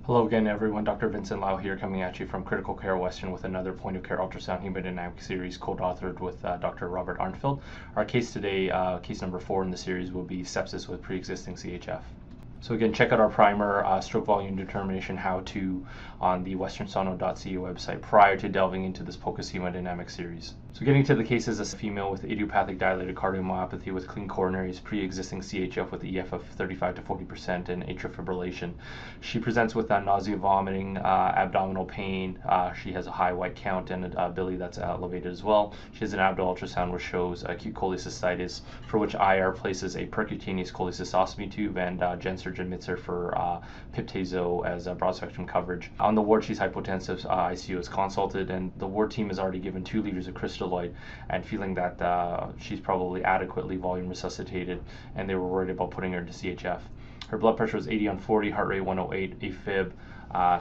Hello again, everyone. Dr. Vincent Lau here, coming at you from Critical Care Western with another point of care ultrasound hemodynamic series co-authored with Dr. Robert Arnfield. Our case today, case number 4 in the series, will be sepsis with pre-existing CHF. So again, check out our primer, stroke volume determination how-to on the westernsono.ca website prior to delving into this POCUS hemodynamic series. So getting to the case is a female with idiopathic dilated cardiomyopathy with clean coronaries, pre-existing CHF with the EF of 35 to 40% and atrial fibrillation. She presents with nausea, vomiting, abdominal pain. She has a high white count and a bili that's elevated as well. She has an abdominal ultrasound which shows acute cholecystitis, for which IR places a percutaneous cholecystostomy tube, and Gen surgeon admits her for pip/tazo as a broad spectrum coverage. On the ward, she's hypotensive. ICU is consulted, and the ward team has already given 2 liters of crystalloid, and feeling that she's probably adequately volume resuscitated, and they were worried about putting her into CHF. Her blood pressure was 80/40, heart rate 108, AFib,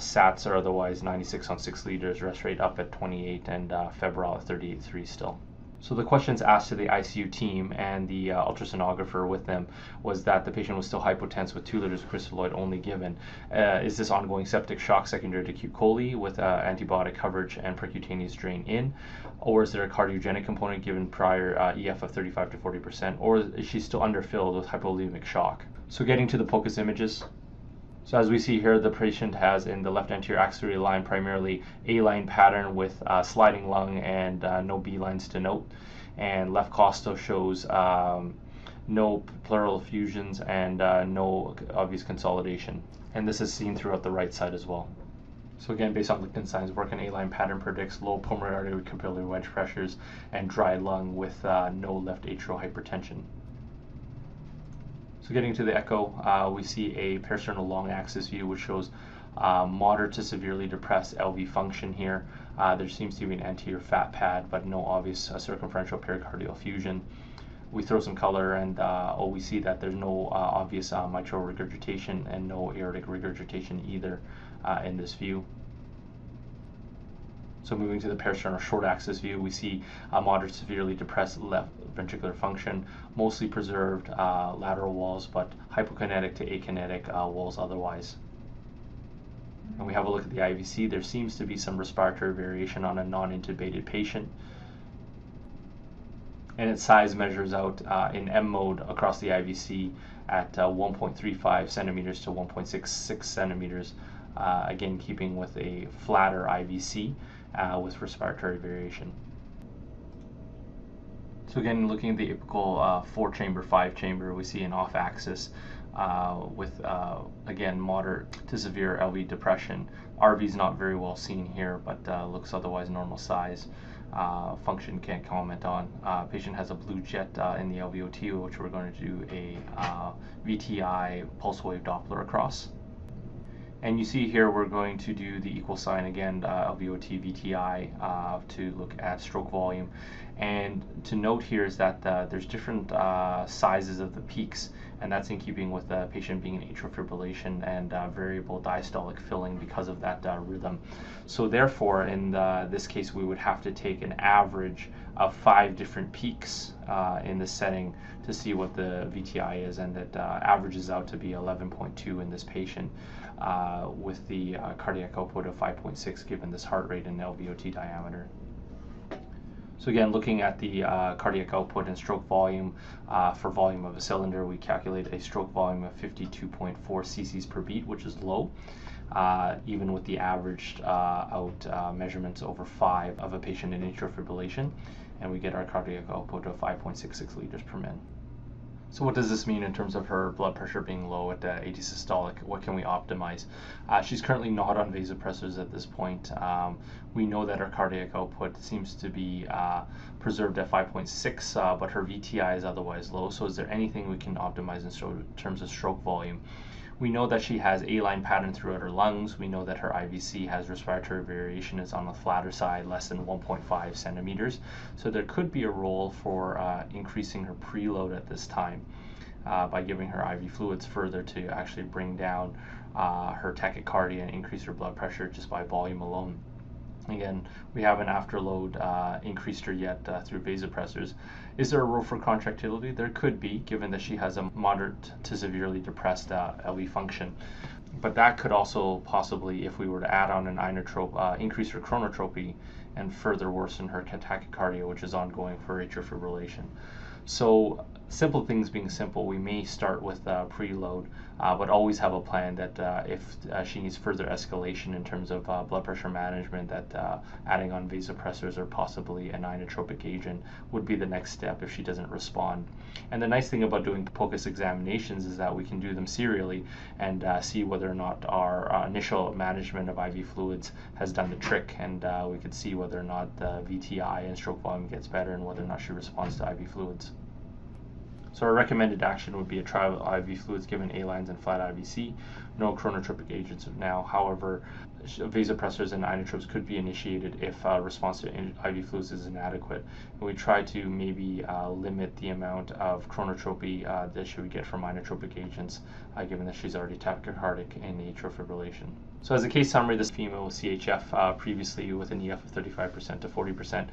SATs are otherwise 96 on 6 liters, rest rate up at 28, and febrile at 38.3 still. So the questions asked to the ICU team and the ultrasonographer with them was that the patient was still hypotense with 2 liters of crystalloid only given. Is this ongoing septic shock secondary to acute chole with antibiotic coverage and percutaneous drain in? Or is there a cardiogenic component given prior EF of 35 to 40%? Or is she still underfilled with hypolimic shock? So getting to the POCUS images. So as we see here, the patient has in the left anterior axillary line primarily A-line pattern with sliding lung and no B lines to note. And left costal shows no pleural effusions and no obvious consolidation. And this is seen throughout the right side as well. So again, based on Lichten signs, work an A-line pattern predicts low pulmonary artery capillary wedge pressures and dry lung with no left atrial hypertension. So getting to the echo, we see a peristernal long axis view which shows moderate to severely depressed LV function here. There seems to be an anterior fat pad, but no obvious circumferential pericardial effusion. We throw some color, and we see that there's no obvious mitral regurgitation and no aortic regurgitation either in this view. So moving to the peristernal short axis view, we see moderate to severely depressed left ventricular function, mostly preserved lateral walls, but hypokinetic to akinetic walls otherwise. And we have a look at the IVC. There seems to be some respiratory variation on a non-intubated patient. And its size measures out in M mode across the IVC at 1.35 centimeters to 1.66 centimeters, again keeping with a flatter IVC with respiratory variation. So again, looking at the apical 4-chamber, 5-chamber, we see an off-axis with, again, moderate to severe LV depression. RV is not very well seen here, but looks otherwise normal size. Function can't comment on. Patient has a blue jet in the LVOT, which we're going to do a VTI pulse wave Doppler across. And you see here we're going to do the equal sign again, LVOT, VTI, to look at stroke volume. And to note here is that there's different sizes of the peaks, and that's in keeping with the patient being in atrial fibrillation and variable diastolic filling because of that rhythm. So therefore, in this case, we would have to take an average of 5 different peaks in this setting to see what the VTI is, and it averages out to be 11.2 in this patient with the cardiac output of 5.6 given this heart rate and LVOT diameter. So again, looking at the cardiac output and stroke volume, for volume of a cylinder, we calculate a stroke volume of 52.4 cc's per beat, which is low, even with the averaged out measurements over 5 of a patient in atrial fibrillation, and we get our cardiac output of 5.66 liters per min. So what does this mean in terms of her blood pressure being low at 80 systolic? What can we optimize? She's currently not on vasopressors at this point. We know that her cardiac output seems to be preserved at 5.6, but her VTI is otherwise low. So is there anything we can optimize in terms of stroke volume? We know that she has A-line pattern throughout her lungs. We know that her IVC has respiratory variation, is on the flatter side, less than 1.5 centimeters. So there could be a role for increasing her preload at this time by giving her IV fluids further to actually bring down her tachycardia and increase her blood pressure just by volume alone. Again, we haven't afterload increased her yet through vasopressors. Is there a role for contractility? There could be, given that she has a moderate to severely depressed LV function. But that could also possibly, if we were to add on an inotrope, increase her chronotropy and further worsen her tachycardia, which is ongoing for atrial fibrillation. So simple things being simple, we may start with preload, but always have a plan that if she needs further escalation in terms of blood pressure management, that adding on vasopressors or possibly an inotropic agent would be the next step if she doesn't respond. And the nice thing about doing POCUS examinations is that we can do them serially and see whether or not our initial management of IV fluids has done the trick, and we could see whether or not the VTI and stroke volume gets better and whether or not she responds to IV fluids. So our recommended action would be a trial of IV fluids given A-lines and flat IVC, no chronotropic agents now. However, vasopressors and inotropes could be initiated if response to IV fluids is inadequate. And we try to maybe limit the amount of chronotropy that she would get from inotropic agents, given that she's already tachycardic in atrial fibrillation. So as a case summary, this female with CHF previously with an EF of 35% to 40%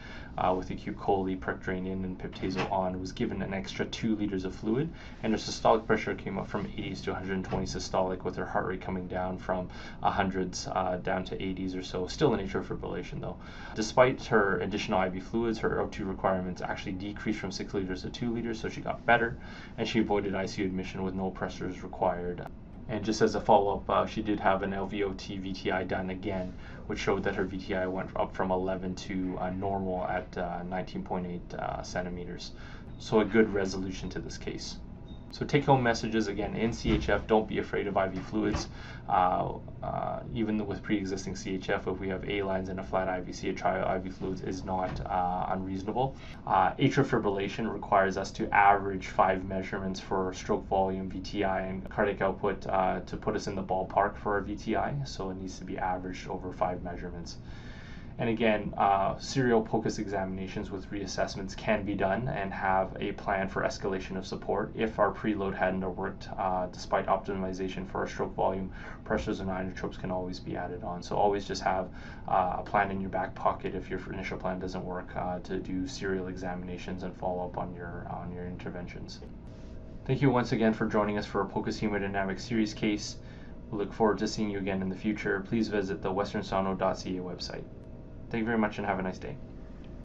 with acute chole, prick drain in, and pip/tazo on, was given an extra 2 liters of fluid, and her systolic pressure came up from 80s to 120 systolic, with her heart rate coming down from 100s down to 80s or so, still in atrial fibrillation though. Despite her additional IV fluids, her O2 requirements actually decreased from 6 liters to 2 liters, so she got better, and she avoided ICU admission with no pressors required. And just as a follow-up, she did have an LVOT VTI done again, which showed that her VTI went up from 11 to normal at 19.8 centimeters. So a good resolution to this case. So take-home messages, again, in CHF, don't be afraid of IV fluids. Even with pre-existing CHF, if we have A-lines and a flat IVC, a trial IV fluids is not unreasonable. Atrial fibrillation requires us to average 5 measurements for stroke volume, VTI, and cardiac output to put us in the ballpark for our VTI, so it needs to be averaged over 5 measurements. And again, serial POCUS examinations with reassessments can be done and have a plan for escalation of support if our preload hadn't worked. Despite optimization for our stroke volume, pressors and inotropes can always be added on. So always just have a plan in your back pocket if your initial plan doesn't work to do serial examinations and follow up on your interventions. Thank you once again for joining us for a POCUS Hemodynamic series case. We look forward to seeing you again in the future. Please visit the westernsono.ca website. Thank you very much and have a nice day.